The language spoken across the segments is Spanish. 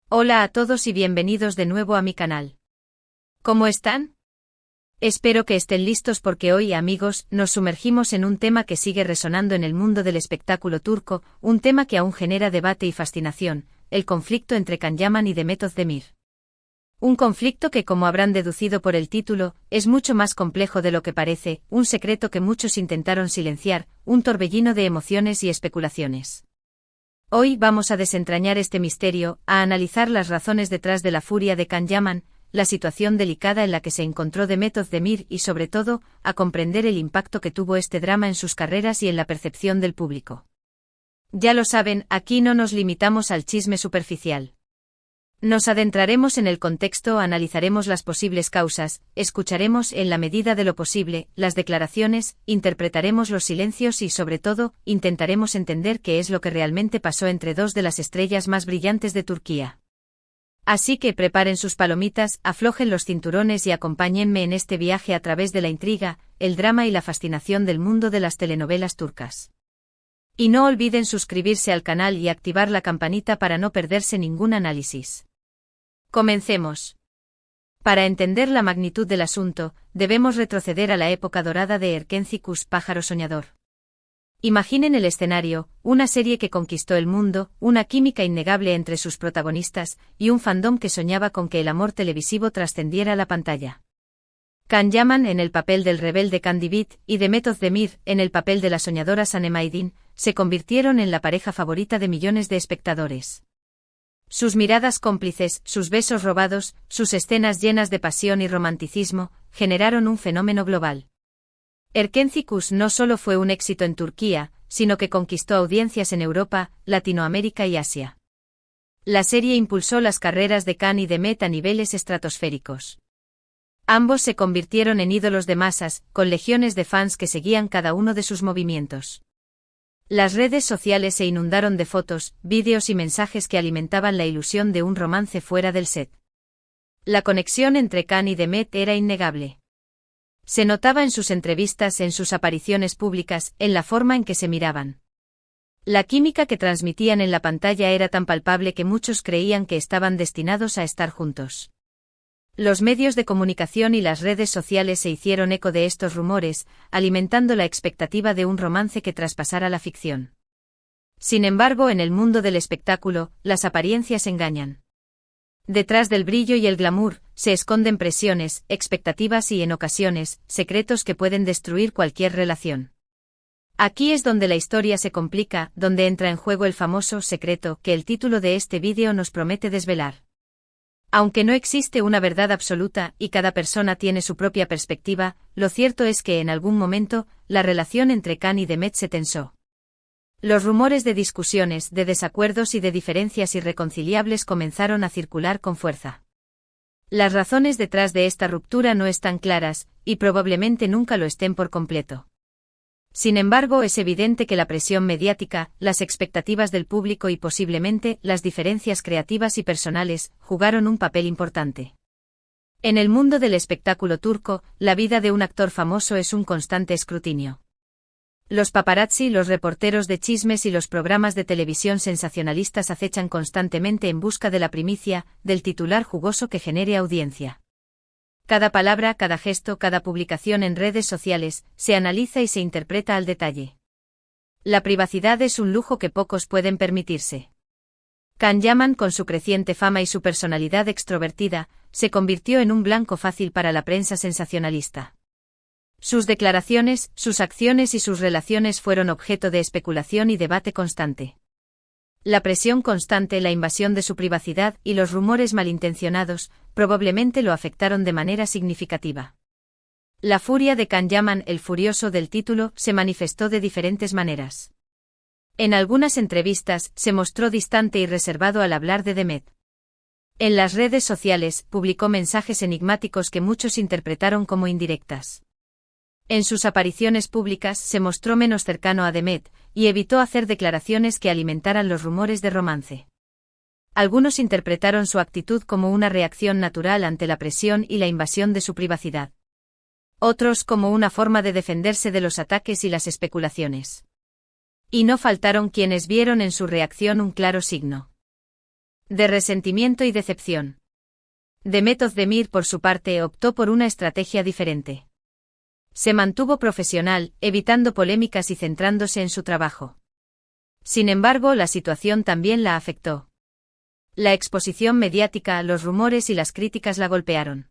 Hola a todos y bienvenidos de nuevo a mi canal. ¿Cómo están? Espero que estén listos porque hoy, amigos, nos sumergimos en un tema que sigue resonando en el mundo del espectáculo turco, un tema que aún genera debate y fascinación, el conflicto entre Can Yaman y Demet Özdemir. Un conflicto que, como habrán deducido por el título, es mucho más complejo de lo que parece, un secreto que muchos intentaron silenciar, un torbellino de emociones y especulaciones. Hoy vamos a desentrañar este misterio, a analizar las razones detrás de la furia de Can Yaman, la situación delicada en la que se encontró Demet Özdemir y sobre todo, a comprender el impacto que tuvo este drama en sus carreras y en la percepción del público. Ya lo saben, aquí no nos limitamos al chisme superficial. Nos adentraremos en el contexto, analizaremos las posibles causas, escucharemos, en la medida de lo posible, las declaraciones, interpretaremos los silencios y, sobre todo, intentaremos entender qué es lo que realmente pasó entre dos de las estrellas más brillantes de Turquía. Así que preparen sus palomitas, aflojen los cinturones y acompáñenme en este viaje a través de la intriga, el drama y la fascinación del mundo de las telenovelas turcas. Y no olviden suscribirse al canal y activar la campanita para no perderse ningún análisis. Comencemos. Para entender la magnitud del asunto, debemos retroceder a la época dorada de Erkenci Kuş, Pájaro Soñador. Imaginen el escenario, una serie que conquistó el mundo, una química innegable entre sus protagonistas, y un fandom que soñaba con que el amor televisivo trascendiera la pantalla. Can Yaman en el papel del rebelde Kandibit y Demet Özdemir en el papel de la soñadora Sanem Aydin, se convirtieron en la pareja favorita de millones de espectadores. Sus miradas cómplices, sus besos robados, sus escenas llenas de pasión y romanticismo, generaron un fenómeno global. Erkenci Kuş no solo fue un éxito en Turquía, sino que conquistó audiencias en Europa, Latinoamérica y Asia. La serie impulsó las carreras de Can y Demet a niveles estratosféricos. Ambos se convirtieron en ídolos de masas, con legiones de fans que seguían cada uno de sus movimientos. Las redes sociales se inundaron de fotos, vídeos y mensajes que alimentaban la ilusión de un romance fuera del set. La conexión entre Can y Demet era innegable. Se notaba en sus entrevistas, en sus apariciones públicas, en la forma en que se miraban. La química que transmitían en la pantalla era tan palpable que muchos creían que estaban destinados a estar juntos. Los medios de comunicación y las redes sociales se hicieron eco de estos rumores, alimentando la expectativa de un romance que traspasara la ficción. Sin embargo, en el mundo del espectáculo, las apariencias engañan. Detrás del brillo y el glamour, se esconden presiones, expectativas y, en ocasiones, secretos que pueden destruir cualquier relación. Aquí es donde la historia se complica, donde entra en juego el famoso secreto que el título de este vídeo nos promete desvelar. Aunque no existe una verdad absoluta y cada persona tiene su propia perspectiva, lo cierto es que en algún momento, la relación entre Can y Demet se tensó. Los rumores de discusiones, de desacuerdos y de diferencias irreconciliables comenzaron a circular con fuerza. Las razones detrás de esta ruptura no están claras, y probablemente nunca lo estén por completo. Sin embargo, es evidente que la presión mediática, las expectativas del público y posiblemente las diferencias creativas y personales jugaron un papel importante. En el mundo del espectáculo turco, la vida de un actor famoso es un constante escrutinio. Los paparazzi, los reporteros de chismes y los programas de televisión sensacionalistas acechan constantemente en busca de la primicia, del titular jugoso que genere audiencia. Cada palabra, cada gesto, cada publicación en redes sociales, se analiza y se interpreta al detalle. La privacidad es un lujo que pocos pueden permitirse. Can Yaman, con su creciente fama y su personalidad extrovertida, se convirtió en un blanco fácil para la prensa sensacionalista. Sus declaraciones, sus acciones y sus relaciones fueron objeto de especulación y debate constante. La presión constante, la invasión de su privacidad y los rumores malintencionados, probablemente lo afectaron de manera significativa. La furia de Can Yaman, el furioso del título, se manifestó de diferentes maneras. En algunas entrevistas, se mostró distante y reservado al hablar de Demet. En las redes sociales, publicó mensajes enigmáticos que muchos interpretaron como indirectas. En sus apariciones públicas se mostró menos cercano a Demet, y evitó hacer declaraciones que alimentaran los rumores de romance. Algunos interpretaron su actitud como una reacción natural ante la presión y la invasión de su privacidad. Otros como una forma de defenderse de los ataques y las especulaciones. Y no faltaron quienes vieron en su reacción un claro signo De resentimiento y decepción. Demet Özdemir, por su parte, optó por una estrategia diferente. Se mantuvo profesional, evitando polémicas y centrándose en su trabajo. Sin embargo, la situación también la afectó. La exposición mediática, los rumores y las críticas la golpearon.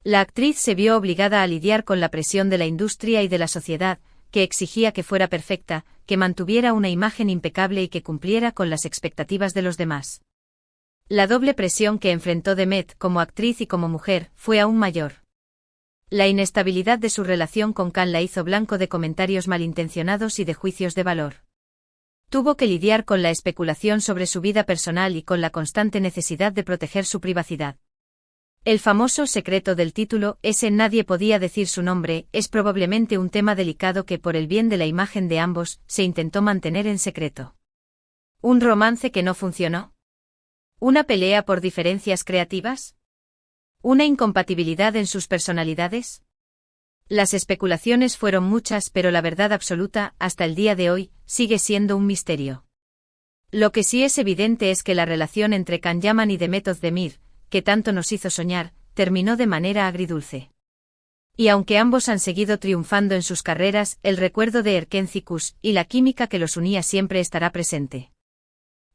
La actriz se vio obligada a lidiar con la presión de la industria y de la sociedad, que exigía que fuera perfecta, que mantuviera una imagen impecable y que cumpliera con las expectativas de los demás. La doble presión que enfrentó Demet como actriz y como mujer fue aún mayor. La inestabilidad de su relación con Can la hizo blanco de comentarios malintencionados y de juicios de valor. Tuvo que lidiar con la especulación sobre su vida personal y con la constante necesidad de proteger su privacidad. El famoso secreto del título, ese nadie podía decir su nombre, es probablemente un tema delicado que por el bien de la imagen de ambos, se intentó mantener en secreto. ¿Un romance que no funcionó? ¿Una pelea por diferencias creativas? ¿Una incompatibilidad en sus personalidades? Las especulaciones fueron muchas, pero la verdad absoluta, hasta el día de hoy, sigue siendo un misterio. Lo que sí es evidente es que la relación entre Can Yaman y Demet Özdemir, que tanto nos hizo soñar, terminó de manera agridulce. Y aunque ambos han seguido triunfando en sus carreras, el recuerdo de Erkenci y la química que los unía siempre estará presente.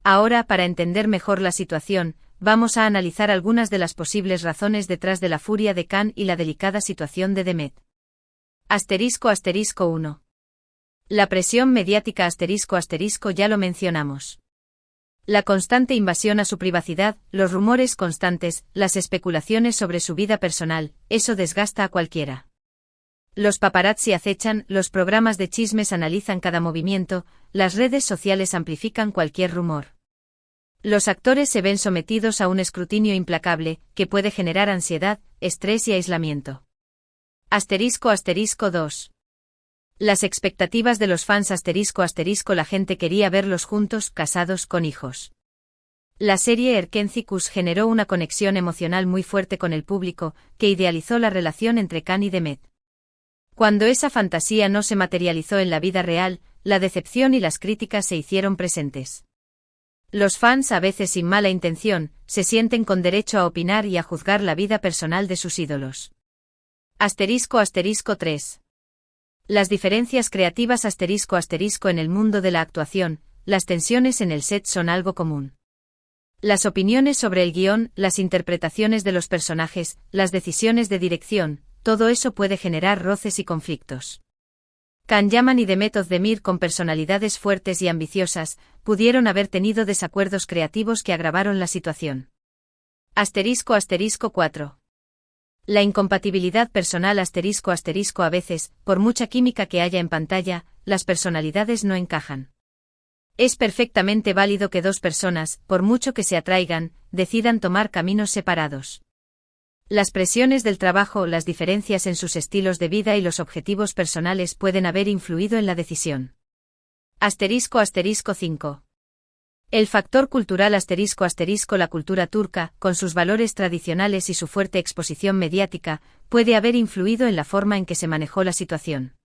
Ahora, para entender mejor la situación, vamos a analizar algunas de las posibles razones detrás de la furia de Can y la delicada situación de Demet. **1. La presión mediática **, ya lo mencionamos. La constante invasión a su privacidad, los rumores constantes, las especulaciones sobre su vida personal, eso desgasta a cualquiera. Los paparazzi acechan, los programas de chismes analizan cada movimiento, las redes sociales amplifican cualquier rumor. Los actores se ven sometidos a un escrutinio implacable, que puede generar ansiedad, estrés y aislamiento. *2. Las expectativas de los fans *, la gente quería verlos juntos, casados, con hijos. La serie Erkenci generó una conexión emocional muy fuerte con el público, que idealizó la relación entre Can y Demet. Cuando esa fantasía no se materializó en la vida real, la decepción y las críticas se hicieron presentes. Los fans, a veces sin mala intención, se sienten con derecho a opinar y a juzgar la vida personal de sus ídolos. *3. Las diferencias creativas *, en el mundo de la actuación, las tensiones en el set son algo común. Las opiniones sobre el guión, las interpretaciones de los personajes, las decisiones de dirección, todo eso puede generar roces y conflictos. Can Yaman y Demet Özdemir, con personalidades fuertes y ambiciosas, pudieron haber tenido desacuerdos creativos que agravaron la situación. *4. La incompatibilidad personal *, a veces, por mucha química que haya en pantalla, las personalidades no encajan. Es perfectamente válido que dos personas, por mucho que se atraigan, decidan tomar caminos separados. Las presiones del trabajo, las diferencias en sus estilos de vida y los objetivos personales pueden haber influido en la decisión. *5. El factor cultural *, la cultura turca, con sus valores tradicionales y su fuerte exposición mediática, puede haber influido en la forma en que se manejó la situación.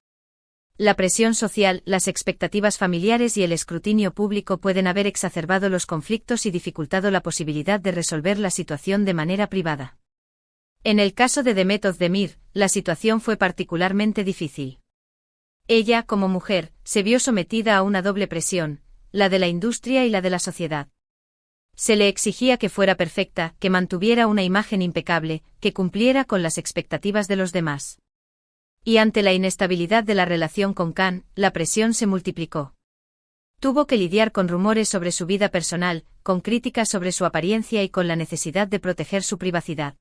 La presión social, las expectativas familiares y el escrutinio público pueden haber exacerbado los conflictos y dificultado la posibilidad de resolver la situación de manera privada. En el caso de Demet Özdemir, la situación fue particularmente difícil. Ella, como mujer, se vio sometida a una doble presión, la de la industria y la de la sociedad. Se le exigía que fuera perfecta, que mantuviera una imagen impecable, que cumpliera con las expectativas de los demás. Y ante la inestabilidad de la relación con Can, la presión se multiplicó. Tuvo que lidiar con rumores sobre su vida personal, con críticas sobre su apariencia y con la necesidad de proteger su privacidad.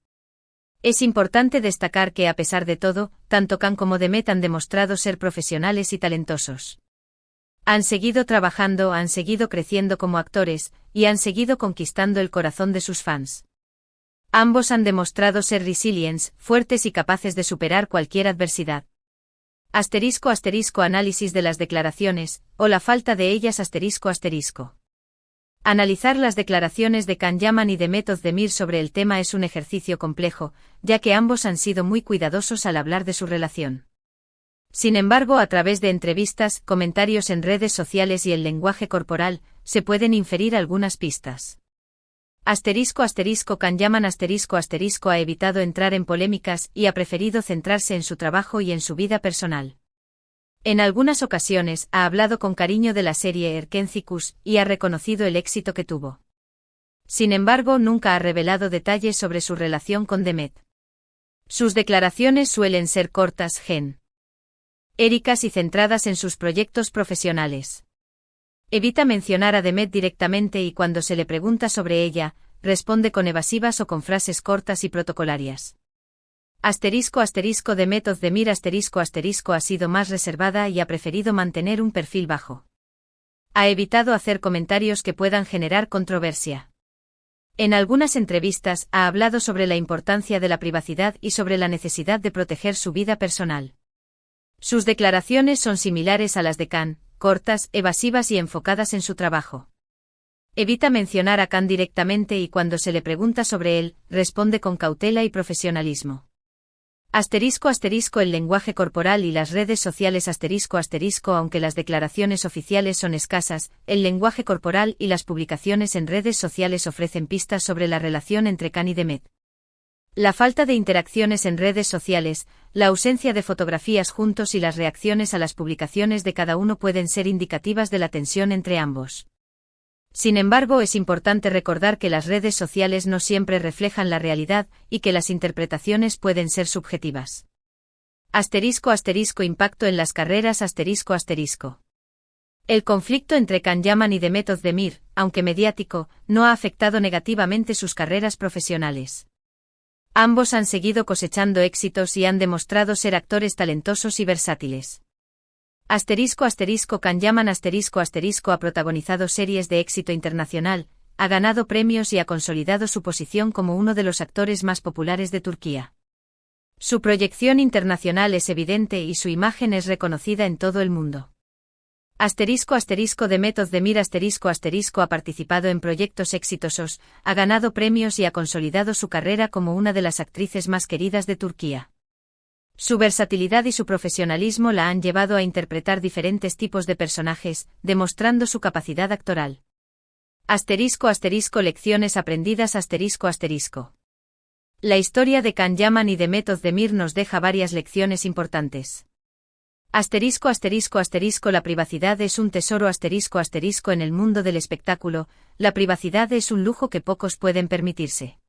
Es importante destacar que, a pesar de todo, tanto Can como Demet han demostrado ser profesionales y talentosos. Han seguido trabajando, han seguido creciendo como actores, y han seguido conquistando el corazón de sus fans. Ambos han demostrado ser resilientes, fuertes y capaces de superar cualquier adversidad. Análisis de las declaraciones, o la falta de ellas *. Analizar las declaraciones de Can Yaman y Demet Özdemir sobre el tema es un ejercicio complejo, ya que ambos han sido muy cuidadosos al hablar de su relación. Sin embargo, a través de entrevistas, comentarios en redes sociales y el lenguaje corporal, se pueden inferir algunas pistas. Can Yaman ha evitado entrar en polémicas y ha preferido centrarse en su trabajo y en su vida personal. En algunas ocasiones ha hablado con cariño de la serie Erkencicus y ha reconocido el éxito que tuvo. Sin embargo, nunca ha revelado detalles sobre su relación con Demet. Sus declaraciones suelen ser cortas, genéricas y centradas en sus proyectos profesionales. Evita mencionar a Demet directamente y cuando se le pregunta sobre ella, responde con evasivas o con frases cortas y protocolarias. Demet Özdemir ha sido más reservada y ha preferido mantener un perfil bajo. Ha evitado hacer comentarios que puedan generar controversia. En algunas entrevistas ha hablado sobre la importancia de la privacidad y sobre la necesidad de proteger su vida personal. Sus declaraciones son similares a las de Khan, cortas, evasivas y enfocadas en su trabajo. Evita mencionar a Khan directamente y cuando se le pregunta sobre él, responde con cautela y profesionalismo. El lenguaje corporal y las redes sociales aunque las declaraciones oficiales son escasas, el lenguaje corporal y las publicaciones en redes sociales ofrecen pistas sobre la relación entre Khan y Demet. La falta de interacciones en redes sociales, la ausencia de fotografías juntos y las reacciones a las publicaciones de cada uno pueden ser indicativas de la tensión entre ambos. Sin embargo, es importante recordar que las redes sociales no siempre reflejan la realidad y que las interpretaciones pueden ser subjetivas. Impacto en las carreras El conflicto entre Can Yaman y Demet Özdemir, aunque mediático, no ha afectado negativamente sus carreras profesionales. Ambos han seguido cosechando éxitos y han demostrado ser actores talentosos y versátiles. Can Yaman ha protagonizado series de éxito internacional, ha ganado premios y ha consolidado su posición como uno de los actores más populares de Turquía. Su proyección internacional es evidente y su imagen es reconocida en todo el mundo. Demet Özdemir ha participado en proyectos exitosos, ha ganado premios y ha consolidado su carrera como una de las actrices más queridas de Turquía. Su versatilidad y su profesionalismo la han llevado a interpretar diferentes tipos de personajes, demostrando su capacidad actoral. Lecciones aprendidas La historia de Can Yaman y Demet Özdemir nos deja varias lecciones importantes. La privacidad es un tesoro en el mundo del espectáculo, la privacidad es un lujo que pocos pueden permitirse.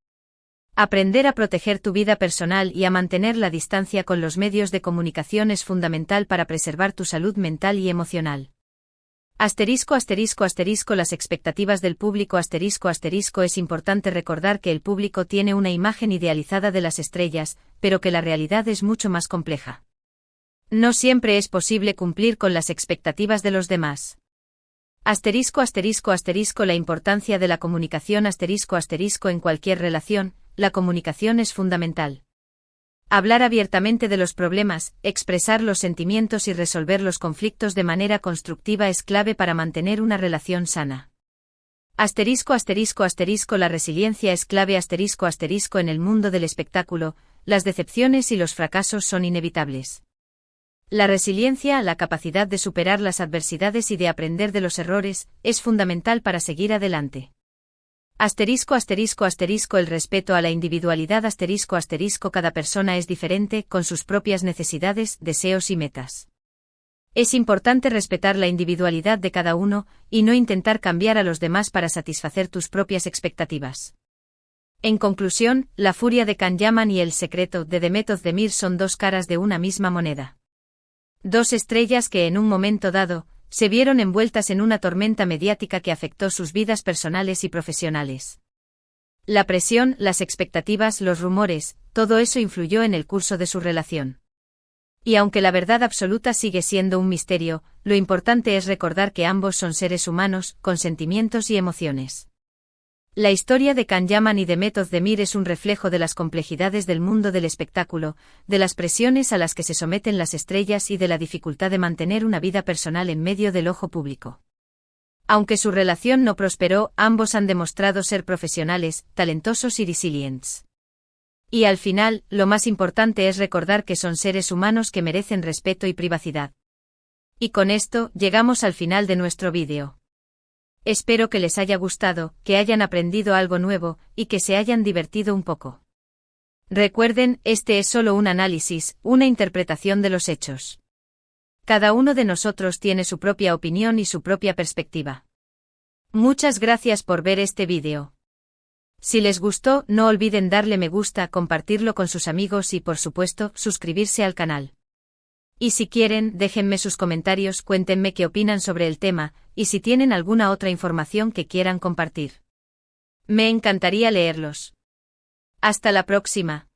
Aprender a proteger tu vida personal y a mantener la distancia con los medios de comunicación es fundamental para preservar tu salud mental y emocional. Las expectativas del público es importante recordar que el público tiene una imagen idealizada de las estrellas, pero que la realidad es mucho más compleja. No siempre es posible cumplir con las expectativas de los demás. La importancia de la comunicación en cualquier relación, la comunicación es fundamental. Hablar abiertamente de los problemas, expresar los sentimientos y resolver los conflictos de manera constructiva es clave para mantener una relación sana. La resiliencia es clave en el mundo del espectáculo, las decepciones y los fracasos son inevitables. La resiliencia, la capacidad de superar las adversidades y de aprender de los errores, es fundamental para seguir adelante. El respeto a la individualidad cada persona es diferente, con sus propias necesidades, deseos y metas. Es importante respetar la individualidad de cada uno, y no intentar cambiar a los demás para satisfacer tus propias expectativas. En conclusión, la furia de Can Yaman y el secreto de Demet Özdemir son dos caras de una misma moneda. Dos estrellas que en un momento dado, se vieron envueltas en una tormenta mediática que afectó sus vidas personales y profesionales. La presión, las expectativas, los rumores, todo eso influyó en el curso de su relación. Y aunque la verdad absoluta sigue siendo un misterio, lo importante es recordar que ambos son seres humanos, con sentimientos y emociones. La historia de Can Yaman y Demet Özdemir es un reflejo de las complejidades del mundo del espectáculo, de las presiones a las que se someten las estrellas y de la dificultad de mantener una vida personal en medio del ojo público. Aunque su relación no prosperó, ambos han demostrado ser profesionales, talentosos y resilientes. Y al final, lo más importante es recordar que son seres humanos que merecen respeto y privacidad. Y con esto, llegamos al final de nuestro vídeo. Espero que les haya gustado, que hayan aprendido algo nuevo, y que se hayan divertido un poco. Recuerden, este es solo un análisis, una interpretación de los hechos. Cada uno de nosotros tiene su propia opinión y su propia perspectiva. Muchas gracias por ver este vídeo. Si les gustó, no olviden darle me gusta, compartirlo con sus amigos y, por supuesto, suscribirse al canal. Y si quieren, déjenme sus comentarios, cuéntenme qué opinan sobre el tema, y si tienen alguna otra información que quieran compartir. Me encantaría leerlos. Hasta la próxima.